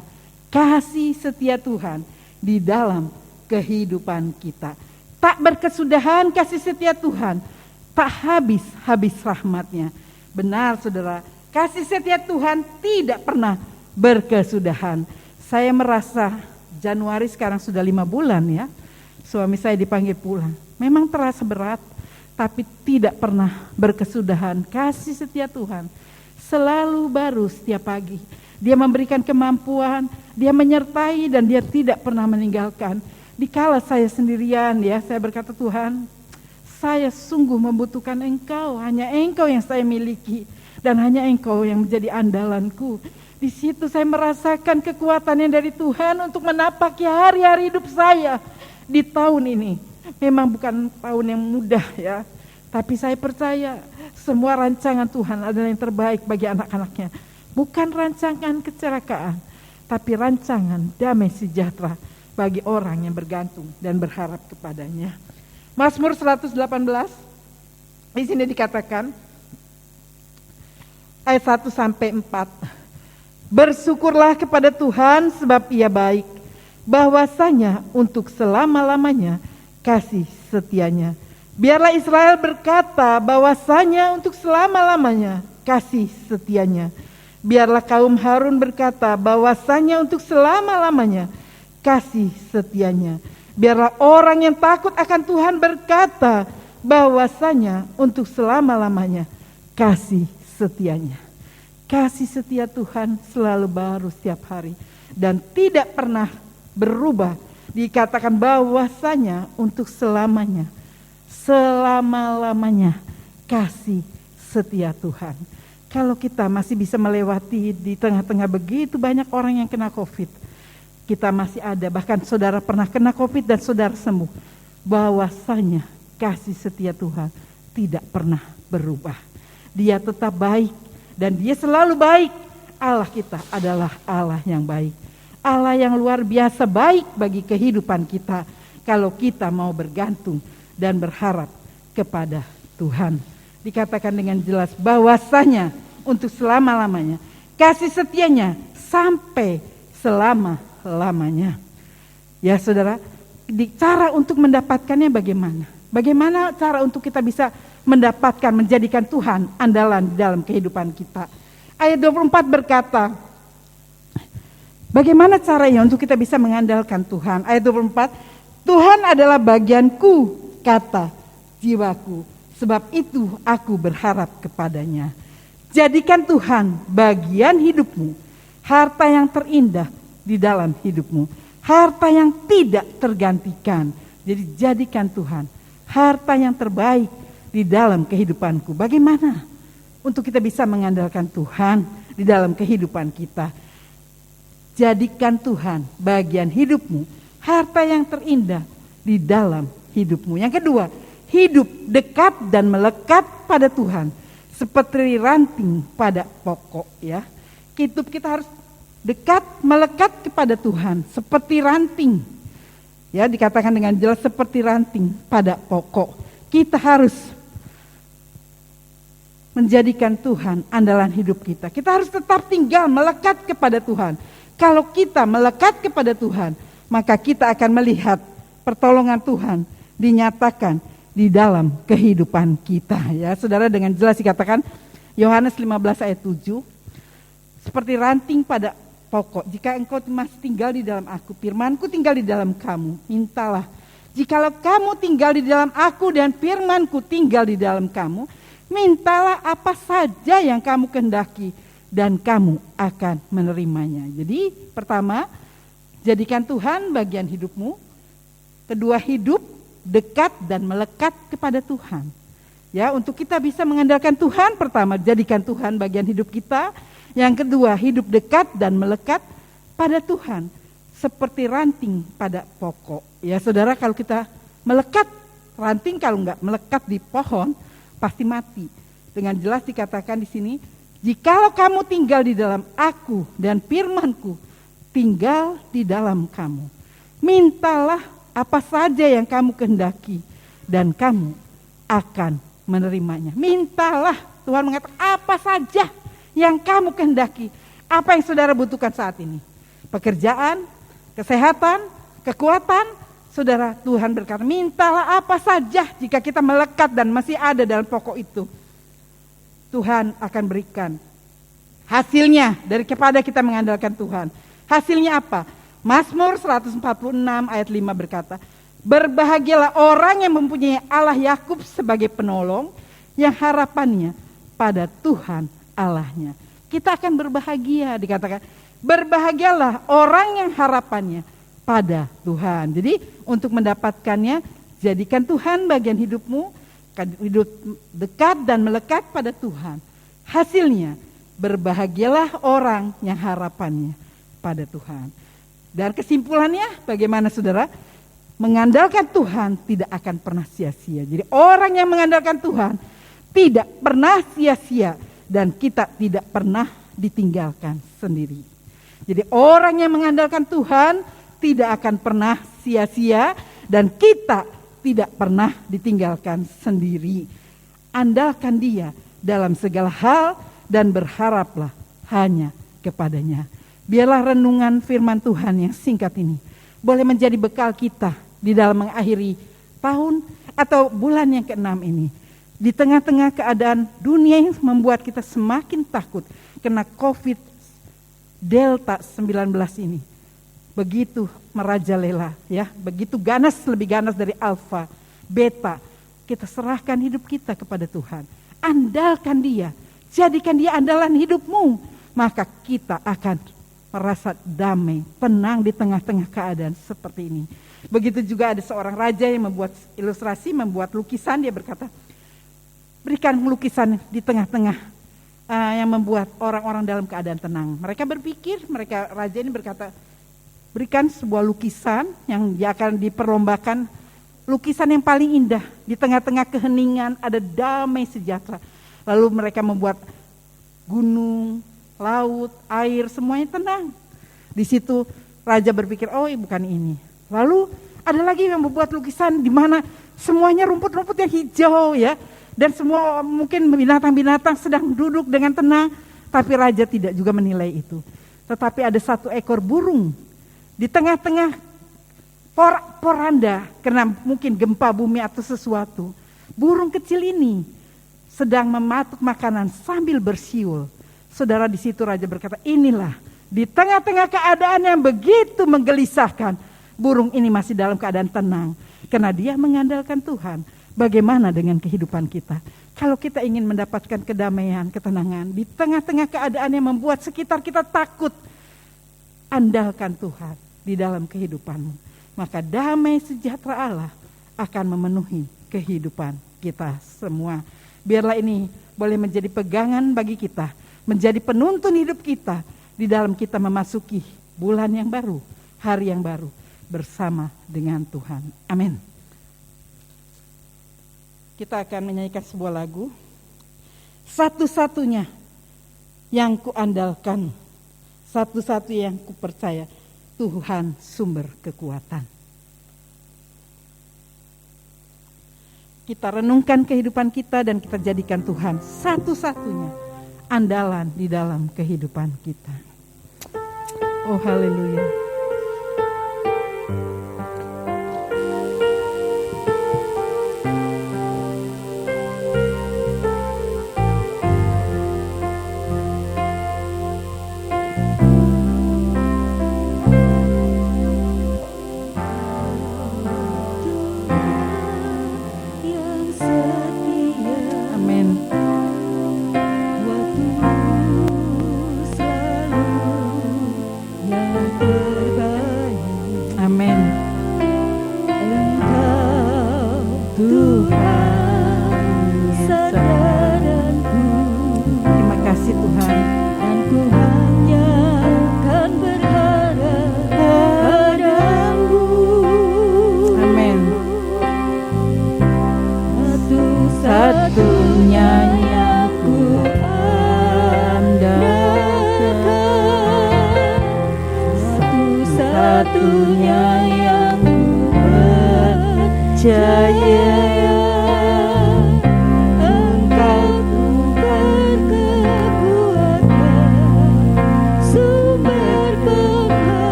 Speaker 2: kasih setia Tuhan di dalam kehidupan kita. Tak berkesudahan kasih setia Tuhan, tak habis-habis rahmatnya. Benar saudara, kasih setia Tuhan tidak pernah berkesudahan. Saya merasa Januari sekarang sudah 5 bulan ya, suami saya dipanggil pulang. Memang terasa berat, tapi tidak pernah berkesudahan. Kasih setia Tuhan selalu baru setiap pagi. Dia memberikan kemampuan, dia menyertai dan dia tidak pernah meninggalkan. Dikala saya sendirian ya, saya berkata, Tuhan, saya sungguh membutuhkan Engkau, hanya Engkau yang saya miliki dan hanya Engkau yang menjadi andalanku. Di situ saya merasakan kekuatan yang dari Tuhan untuk menapaki hari-hari hidup saya di tahun ini. Memang bukan tahun yang mudah ya, tapi saya percaya semua rancangan Tuhan adalah yang terbaik bagi anak-anaknya. Bukan rancangan kecelakaan, tapi rancangan damai sejahtera bagi orang yang bergantung dan berharap kepadanya. Mazmur 118 di sini dikatakan ayat 1 sampai 4. Bersyukurlah kepada Tuhan sebab Ia baik, bahwasanya untuk selama-lamanya kasih setianya. Biarlah Israel berkata bahwasanya untuk selama-lamanya kasih setianya. Biarlah kaum Harun berkata bahwasanya untuk selama-lamanya kasih setianya. Biarlah orang yang takut akan Tuhan berkata bahwasanya untuk selama-lamanya kasih setianya. Kasih setia Tuhan selalu baru setiap hari dan tidak pernah berubah. Dikatakan bahwasanya untuk selamanya, selama-lamanya kasih setia Tuhan. Kalau kita masih bisa melewati di tengah-tengah begitu banyak orang yang kena COVID, kita masih ada, bahkan saudara pernah kena COVID dan saudara sembuh, bahwasanya kasih setia Tuhan tidak pernah berubah. Dia tetap baik dan dia selalu baik. Allah kita adalah Allah yang baik, Allah yang luar biasa baik bagi kehidupan kita kalau kita mau bergantung dan berharap kepada Tuhan. Dikatakan dengan jelas bahwasanya untuk selama-lamanya, kasih setianya sampai selama-lamanya. Ya saudara, cara untuk mendapatkannya bagaimana? Bagaimana cara untuk kita bisa mendapatkan, menjadikan Tuhan andalan dalam kehidupan kita? Ayat 24 berkata, bagaimana caranya untuk kita bisa mengandalkan Tuhan? Ayat 24, Tuhan adalah bagianku, kata jiwaku, sebab itu aku berharap kepadanya. Jadikan Tuhan bagian hidupmu, harta yang terindah di dalam hidupmu, harta yang tidak tergantikan. Jadi jadikan Tuhan harta yang terbaik di dalam kehidupanku. Bagaimana untuk kita bisa mengandalkan Tuhan di dalam kehidupan kita? Jadikan Tuhan bagian hidupmu, harta yang terindah di dalam hidupmu. Yang kedua, hidup dekat dan melekat pada Tuhan seperti ranting pada pokok ya. Hidup kita harus dekat, melekat kepada Tuhan seperti ranting. Ya, dikatakan dengan jelas seperti ranting pada pokok. Kita harus menjadikan Tuhan andalan hidup kita. Kita harus tetap tinggal melekat kepada Tuhan. Kalau kita melekat kepada Tuhan, maka kita akan melihat pertolongan Tuhan dinyatakan di dalam kehidupan kita ya. Saudara, dengan jelas dikatakan Yohanes 15 ayat 7, seperti ranting pada pokok, jika engkau masih tinggal di dalam aku, firmanku tinggal di dalam kamu, mintalah. Jikalau kamu tinggal di dalam aku dan firmanku tinggal di dalam kamu, mintalah apa saja yang kamu kehendaki dan kamu akan menerimanya. Jadi pertama, jadikan Tuhan bagian hidupmu. Kedua, hidup dekat dan melekat kepada Tuhan. Ya, untuk kita bisa mengandalkan Tuhan, pertama jadikan Tuhan bagian hidup kita. Yang kedua, hidup dekat dan melekat pada Tuhan seperti ranting pada pokok. Ya, saudara, kalau kita melekat ranting, kalau enggak melekat di pohon pasti mati. Dengan jelas dikatakan di sini, jikalau kamu tinggal di dalam aku dan firmanku tinggal di dalam kamu, mintalah apa saja yang kamu kehendaki dan kamu akan menerimanya. Mintalah, Tuhan mengatakan apa saja yang kamu kehendaki. Apa yang saudara butuhkan saat ini? Pekerjaan, kesehatan, kekuatan, Saudara, Tuhan berkata, mintalah apa saja jika kita melekat dan masih ada dalam pokok itu. Tuhan akan berikan. Hasilnya dari kepada kita mengandalkan Tuhan. Hasilnya apa? Mazmur 146 ayat 5 berkata, berbahagialah orang yang mempunyai Allah Yakub sebagai penolong, yang harapannya pada Tuhan Allahnya. Kita akan berbahagia, dikatakan. Berbahagialah orang yang harapannya pada Tuhan. Jadi untuk mendapatkannya, jadikan Tuhan bagian hidupmu, hidup dekat dan melekat pada Tuhan. Hasilnya, berbahagialah orang yang harapannya pada Tuhan. Dan kesimpulannya bagaimana saudara? Mengandalkan Tuhan tidak akan pernah sia-sia. Jadi orang yang mengandalkan Tuhan tidak pernah sia-sia dan kita tidak pernah ditinggalkan sendiri. Jadi orang yang mengandalkan Tuhan tidak akan pernah sia-sia dan kita tidak pernah ditinggalkan sendiri. Andalkan Dia dalam segala hal dan berharaplah hanya kepadanya. Biarlah renungan firman Tuhan yang singkat ini boleh menjadi bekal kita di dalam mengakhiri tahun atau bulan yang ke-6 ini. Di tengah-tengah keadaan dunia yang membuat kita semakin takut kena COVID Delta 19 ini. Begitu merajalela ya, begitu ganas, lebih ganas dari alfa, beta. Kita serahkan hidup kita kepada Tuhan. Andalkan Dia, jadikan Dia andalan hidupmu, maka kita akan merasa damai, tenang di tengah-tengah keadaan seperti ini. Begitu juga ada seorang raja yang membuat ilustrasi, membuat lukisan, dia berkata, berikan lukisan di tengah-tengah yang membuat orang-orang dalam keadaan tenang. Mereka berpikir, raja ini berkata, berikan sebuah lukisan yang akan diperlombakan, lukisan yang paling indah. Di tengah-tengah keheningan ada damai sejahtera. Lalu mereka membuat gunung, laut, air, semuanya tenang. Di situ raja berpikir, oh bukan ini. Lalu ada lagi yang membuat lukisan di mana semuanya rumput-rumput yang hijau ya. Dan semua mungkin binatang-binatang sedang duduk dengan tenang. Tapi raja tidak juga menilai itu. Tetapi ada satu ekor burung di tengah-tengah poranda karena mungkin gempa bumi atau sesuatu. Burung kecil ini sedang mematuk makanan sambil bersiul. Saudara, di situ raja berkata, inilah di tengah-tengah keadaan yang begitu menggelisahkan, burung ini masih dalam keadaan tenang karena dia mengandalkan Tuhan. Bagaimana dengan kehidupan kita? Kalau kita ingin mendapatkan kedamaian, ketenangan di tengah-tengah keadaan yang membuat sekitar kita takut, andalkan Tuhan di dalam kehidupanmu. Maka damai sejahtera Allah akan memenuhi kehidupan kita semua. Biarlah ini boleh menjadi pegangan bagi kita, menjadi penuntun hidup kita di dalam kita memasuki bulan yang baru, hari yang baru bersama dengan Tuhan. Amin. Kita akan menyanyikan sebuah lagu. Satu-satunya yang kuandalkan, satu-satunya yang kupercaya, Tuhan sumber kekuatan. Kita renungkan kehidupan kita dan kita jadikan Tuhan satu-satunya andalan di dalam kehidupan kita. Oh haleluya.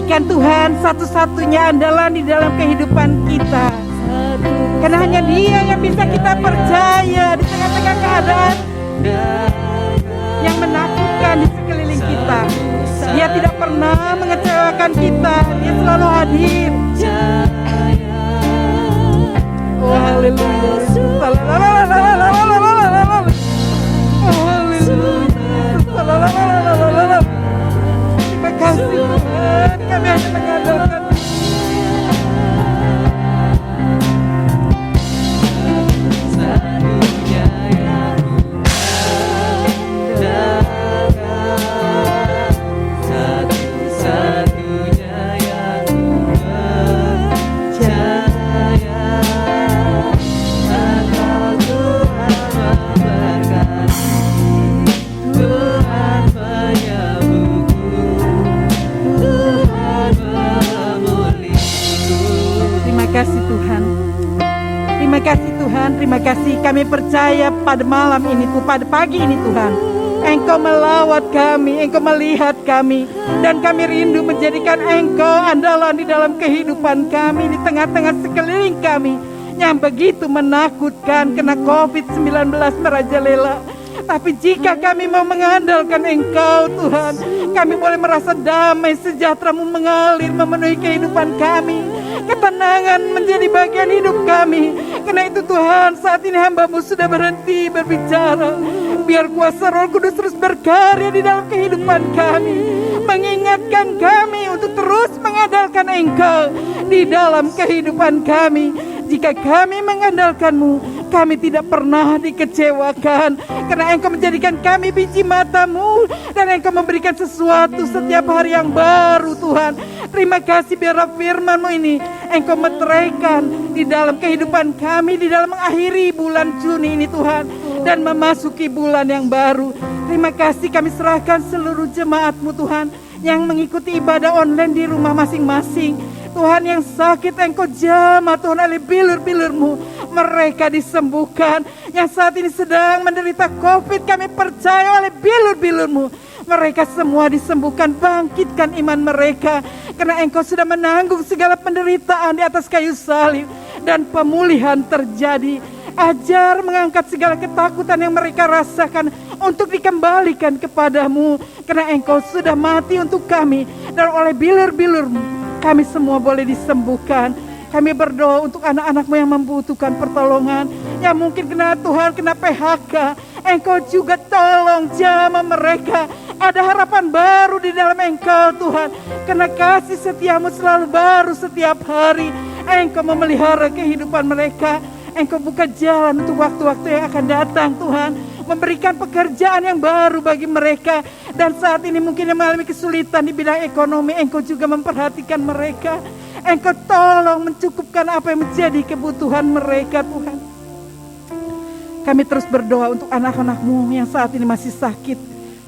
Speaker 2: menjadikan Tuhan satu-satunya andalan di dalam kehidupan kita. Karena hanya Dia yang bisa kita percaya di tengah-tengah keadaan yang menakutkan di sekeliling kita. Dia tidak pernah mengecewakan kita. Dia selalu hadir. Oh haleluya. Terima kasih Tuhan. Kami hanya mengandalkan Terima kasih kami percaya pada malam ini, pada pagi ini Tuhan, Engkau melawat kami, Engkau melihat kami, dan kami rindu menjadikan Engkau andalan di dalam kehidupan kami, di tengah-tengah sekeliling kami yang begitu menakutkan karena COVID-19 merajalela. Tapi jika kami mau mengandalkan Engkau Tuhan, kami boleh merasa damai, sejahtera-Mu mengalir memenuhi kehidupan kami. Ketenangan menjadi bagian hidup kami. Karena itu Tuhan, saat ini hamba-Mu sudah berhenti berbicara. Biar kuasa Roh Kudus terus berkarya di dalam kehidupan kami, mengingatkan kami untuk terus mengandalkan Engkau di dalam kehidupan kami. Jika kami mengandalkan-Mu, kami tidak pernah dikecewakan. Karena Engkau menjadikan kami biji mata-Mu, dan Engkau memberikan sesuatu setiap hari yang baru Tuhan. Terima kasih biarlah firman-Mu ini Engkau meteraikan di dalam kehidupan kami, di dalam mengakhiri bulan Juni ini Tuhan, dan memasuki bulan yang baru. Terima kasih kami serahkan seluruh jemaat-Mu Tuhan, yang mengikuti ibadah online di rumah masing-masing. Tuhan, yang sakit Engkau jamah Tuhan oleh bilur-bilur-Mu, mereka disembuhkan. Yang saat ini sedang menderita COVID, kami percaya oleh bilur-bilur-Mu, mereka semua disembuhkan. Bangkitkan iman mereka, karena Engkau sudah menanggung segala penderitaan di atas kayu salib, dan pemulihan terjadi. Ajar mengangkat segala ketakutan yang mereka rasakan untuk dikembalikan kepadamu, karena Engkau sudah mati untuk kami, dan oleh bilur-bilur-Mu kami semua boleh disembuhkan. Kami berdoa untuk anak-anak-Mu yang membutuhkan pertolongan, yang mungkin kena Tuhan, kena PHK. Engkau juga tolong jamah mereka. Ada harapan baru di dalam Engkau Tuhan, karena kasih setia-Mu selalu baru setiap hari. Engkau memelihara kehidupan mereka. Engkau buka jalan untuk waktu-waktu yang akan datang Tuhan, memberikan pekerjaan yang baru bagi mereka. Dan saat ini mungkin yang mengalami kesulitan di bidang ekonomi, Engkau juga memperhatikan mereka. Engkau tolong mencukupkan apa yang menjadi kebutuhan mereka Tuhan. Kami terus berdoa untuk anak-anak-Mu yang saat ini masih sakit.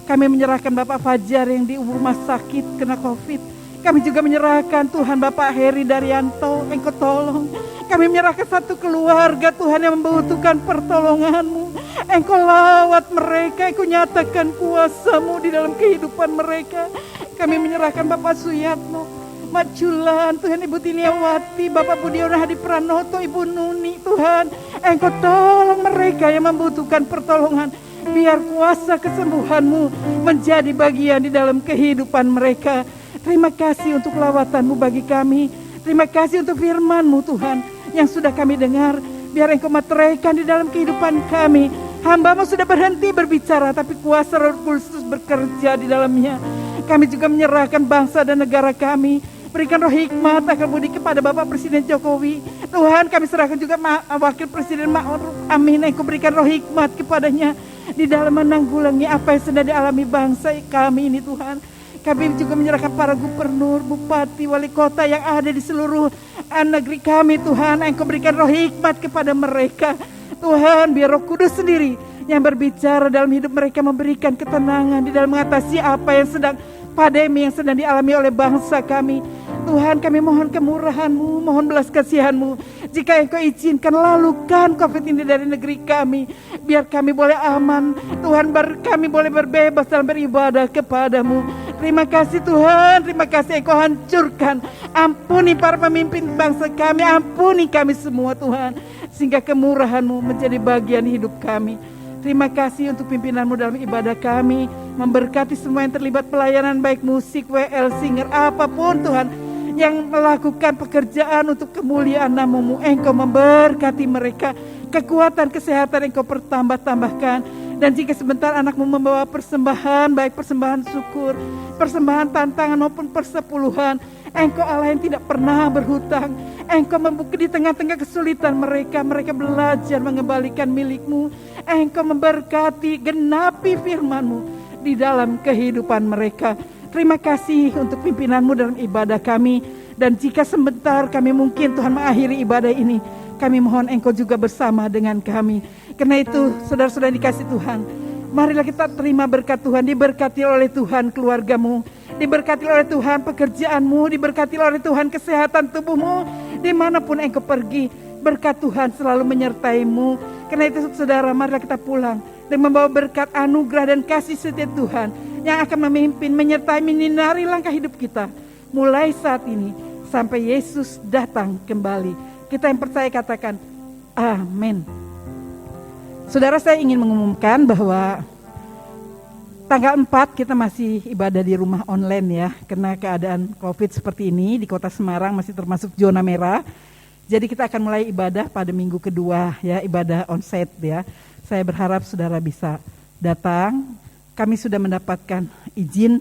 Speaker 2: Kami menyerahkan Bapak Fajar yang di rumah sakit kena COVID. Kami juga menyerahkan Tuhan Bapak Heri Daryanto, Engkau tolong. Kami menyerahkan satu keluarga Tuhan yang membutuhkan pertolongan-Mu. Engkau lawat mereka, Engkau nyatakan kuasa-Mu di dalam kehidupan mereka. Kami menyerahkan Bapak Suyatno, Mak Julan, Tuhan Ibu Tiniawati, Bapak Budiono Hadi Pranoto, Ibu Nuni, Tuhan. Engkau tolong mereka yang membutuhkan pertolongan. Biar kuasa kesembuhan-Mu menjadi bagian di dalam kehidupan mereka. Terima kasih untuk lawatan-Mu bagi kami. Terima kasih untuk firman-Mu Tuhan, yang sudah kami dengar. Biar Engkau meteraikan di dalam kehidupan kami. Hamba-Mu sudah berhenti berbicara, tapi kuasa Roh Kudus bekerja di dalamnya. Kami juga menyerahkan bangsa dan negara kami. Berikan roh hikmat, akal budi kepada Bapak Presiden Jokowi. Tuhan, kami serahkan juga Wakil Presiden Ma'ruf Amin. Engkau berikan roh hikmat kepadanya di dalam menanggulangi apa yang sedang dialami bangsa kami ini Tuhan. Kami juga menyerahkan para gubernur, bupati, wali kota yang ada di seluruh negeri kami Tuhan. Engkau berikan roh hikmat kepada mereka Tuhan, biar Roh Kudus sendiri yang berbicara dalam hidup mereka, memberikan ketenangan di dalam mengatasi apa yang sedang pandemi yang sedang dialami oleh bangsa kami. Tuhan, kami mohon kemurahan-Mu, mohon belas kasihan-Mu. Jika Engkau izinkan, lalukan COVID ini dari negeri kami, biar kami boleh aman Tuhan, kami boleh berbebas dalam beribadah kepada-Mu. Terima kasih Tuhan, terima kasih Engkau hancurkan. Ampuni para pemimpin bangsa kami, ampuni kami semua Tuhan. Sehingga kemurahan-Mu menjadi bagian hidup kami. Terima kasih untuk pimpinan-Mu dalam ibadah kami. Memberkati semua yang terlibat pelayanan, baik musik, WL, singer, apapun Tuhan. Yang melakukan pekerjaan untuk kemuliaan nama-Mu. Engkau memberkati mereka. Kekuatan, kesehatan Engkau pertambah-tambahkan. Dan jika sebentar anak-Mu membawa persembahan, baik persembahan syukur, persembahan tantangan maupun persepuluhan, Engkau Allah yang tidak pernah berhutang. Engkau membuka di tengah-tengah kesulitan mereka belajar mengembalikan milik-Mu. Engkau memberkati, genapi firman-Mu di dalam kehidupan mereka. Terima kasih untuk pimpinan-Mu dalam ibadah kami. Dan jika sebentar kami mungkin Tuhan mengakhiri ibadah ini, kami mohon Engkau juga bersama dengan kami. Karena itu saudara-saudara dikasih Tuhan, marilah kita terima berkat Tuhan. Diberkati oleh Tuhan keluarga-Mu, diberkati oleh Tuhan pekerjaan-Mu, diberkati oleh Tuhan kesehatan tubuh-Mu. Dimanapun Engkau pergi, berkat Tuhan selalu menyertai-Mu. Karena itu saudara, marilah kita pulang dan membawa berkat anugerah dan kasih setia Tuhan yang akan memimpin, menyertai, menyinari langkah hidup kita mulai saat ini sampai Yesus datang kembali. Kita yang percaya katakan amin. Saudara, saya ingin mengumumkan bahwa tanggal 4 kita masih ibadah di rumah online ya. Karena keadaan COVID seperti ini di kota Semarang masih termasuk zona merah. Jadi kita akan mulai ibadah pada minggu kedua ya, ibadah onsite ya. Saya berharap saudara bisa datang. Kami sudah mendapatkan izin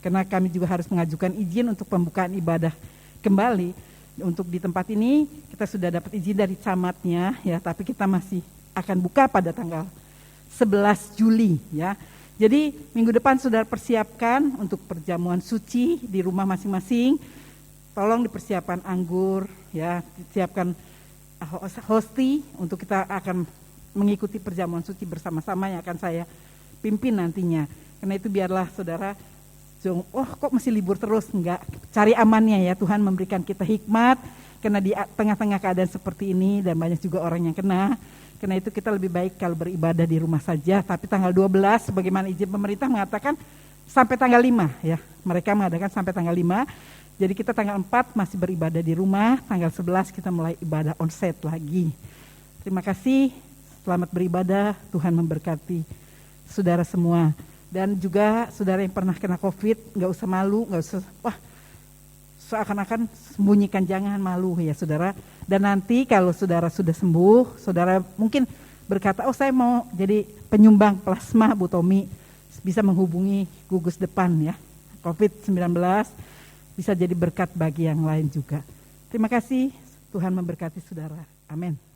Speaker 2: karena kami juga harus mengajukan izin untuk pembukaan ibadah kembali. Untuk di tempat ini kita sudah dapat izin dari camatnya ya, tapi kita masih akan buka pada tanggal 11 Juli ya. Jadi minggu depan saudara persiapkan untuk perjamuan suci di rumah masing-masing. Tolong dipersiapkan anggur ya, siapkan hosti untuk kita akan mengikuti perjamuan suci bersama-sama yang akan saya pimpin nantinya. Karena itu biarlah saudara, kok masih libur terus? Enggak, cari amannya ya, Tuhan memberikan kita hikmat. Karena di tengah-tengah keadaan seperti ini dan banyak juga orang yang kena. Karena itu kita lebih baik kalau beribadah di rumah saja. Tapi tanggal 12 sebagaimana izin pemerintah mengatakan sampai tanggal 5 ya. Mereka mengadakan sampai tanggal 5. Jadi kita tanggal 4 masih beribadah di rumah. Tanggal 11 kita mulai ibadah onsite lagi. Terima kasih. Selamat beribadah. Tuhan memberkati saudara semua. Dan juga saudara yang pernah kena COVID, gak usah malu, gak usah seakan-akan sembunyikan, jangan malu ya saudara. Dan nanti kalau saudara sudah sembuh, saudara mungkin berkata, saya mau jadi penyumbang plasma Bu Tommy, bisa menghubungi gugus depan ya. COVID-19 bisa jadi berkat bagi yang lain juga. Terima kasih, Tuhan memberkati saudara. Amin.